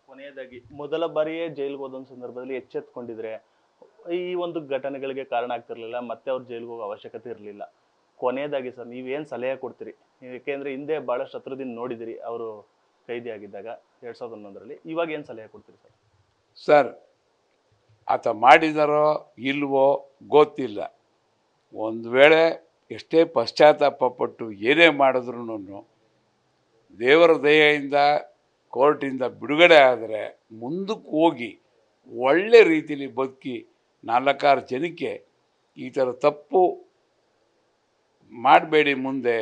ಕೊನೆಯದಾಗಿ ಮೊದಲ ಬಾರಿಯೇ ಜೈಲಿಗೆ ಹೋದ ಸಂದರ್ಭದಲ್ಲಿ ಎಚ್ಚೆತ್ಕೊಂಡಿದ್ರೆ ಈ ಒಂದು ಘಟನೆಗಳಿಗೆ ಕಾರಣ ಆಗ್ತಿರ್ಲಿಲ್ಲ, ಮತ್ತೆ ಅವ್ರು ಜೈಲಿಗೆ ಹೋಗೋ ಅವಶ್ಯಕತೆ ಇರಲಿಲ್ಲ. ಕೊನೆಯದಾಗಿ ಸರ್ ನೀವೇನು ಸಲಹೆ ಕೊಡ್ತೀರಿ? ಯಾಕೆಂದ್ರೆ ಹಿಂದೆ ಬಹಳಷ್ಟು ಹತ್ರದಿಂದ ನೋಡಿದಿರಿ ಅವರು ಕೈದಿ ಆಗಿದ್ದಾಗ 2011ರಲ್ಲಿ. ಇವಾಗ ಏನು ಸಲಹೆ ಕೊಡ್ತೀರಿ ಸರ್? ಸರ್, ಆತ ಮಾಡಿದಾರೋ ಇಲ್ವೋ ಗೊತ್ತಿಲ್ಲ. ಒಂದು ವೇಳೆ ಎಷ್ಟೇ ಪಶ್ಚಾತ್ತಾಪ ಪಟ್ಟು ಏನೇ ಮಾಡಿದ್ರು ದೇವರ ದಯೆಯಿಂದ ಕೋರ್ಟಿಂದ ಬಿಡುಗಡೆ ಆದರೆ ಮುಂದಕ್ಕೆ ಹೋಗಿ ಒಳ್ಳೆ ರೀತಿಯಲ್ಲಿ ಬದುಕಿ 4-6 ಜನಕ್ಕೆ ಈ ಥರ ತಪ್ಪು ಮಾಡಬೇಡಿ, ಮುಂದೆ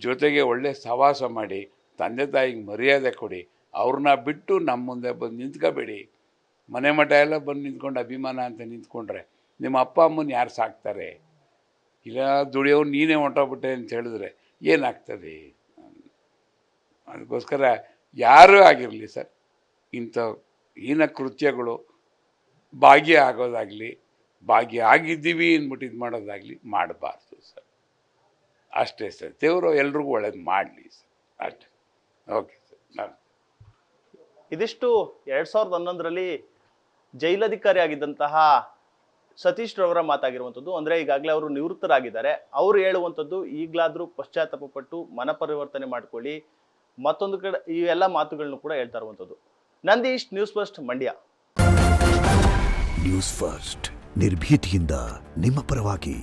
ಜೊತೆಗೆ ಒಳ್ಳೆ ಸಹವಾಸ ಮಾಡಿ, ತಂದೆ ತಾಯಿಗೆ ಮರ್ಯಾದೆ ಕೊಡಿ, ಅವ್ರನ್ನ ಬಿಟ್ಟು ನಮ್ಮ ಮುಂದೆ ಬಂದು ನಿಂತ್ಕೋಬೇಡಿ. ಮನೆ ಮಠ ಎಲ್ಲ ಬಂದು ನಿಂತ್ಕೊಂಡು ಅಭಿಮಾನ ಅಂತ ನಿಂತ್ಕೊಂಡ್ರೆ ನಿಮ್ಮ ಅಪ್ಪ ಅಮ್ಮನ ಯಾರು ಸಾಕ್ತಾರೆ? ಇಲ್ಲ ದುಡಿಯೋರು ನೀನೇ ಹೊಂಟೋಗ್ಬಿಟ್ಟೆ ಅಂತ ಹೇಳಿದ್ರೆ ಏನಾಗ್ತದೆ? ಅದಕ್ಕೋಸ್ಕರ ಯಾರೂ ಆಗಿರಲಿ ಸರ್, ಇಂಥ ಹೀನ ಕೃತ್ಯಗಳು ಭಾಗಿಯಾಗೋದಾಗಲಿ, ಭಾಗಿಯಾಗಿದ್ದೀವಿ ಅಂದ್ಬಿಟ್ಟು ಇದು ಮಾಡೋದಾಗಲಿ ಮಾಡಬಾರ್ದು ಸರ್. ಅಷ್ಟೇ ಸರ್. ದೇವರು ಎಲ್ರಿಗೂ ಒಳ್ಳೇದು ಮಾಡಲಿ ಸರ್, ಅಷ್ಟೇ. Okay sir. ನಾನು ಇದಿಷ್ಟು 2011ರಲ್ಲಿ ಜೈಲಧಿಕಾರಿ ಆಗಿದ್ದಂತಹ ಸತೀಶ್ ರವರ ಮಾತಾಗಿರುವಂಥದ್ದು. ಅಂದರೆ ಈಗಾಗಲೇ ಅವರು ನಿವೃತ್ತರಾಗಿದ್ದಾರೆ. ಅವರು ಹೇಳುವಂಥದ್ದು ಈಗಲಾದರೂ ಪಶ್ಚಾತ್ತಾಪ ಪಟ್ಟು ಮನಪರಿವರ್ತನೆ ಮಾಡ್ಕೊಳ್ಳಿ, ಮತ್ತೊಂದು ಕಡೆ ಈ ಎಲ್ಲ ಮಾತುಗಳನ್ನು ಕೂಡ ಹೇಳ್ತಾ ಇರುವಂಥದ್ದು. Nandish, news first, Mandya. News first, ನಿರ್ಭೀತಿಯಿಂದ ನಿಮ್ಮ ಪರವಾಗಿ.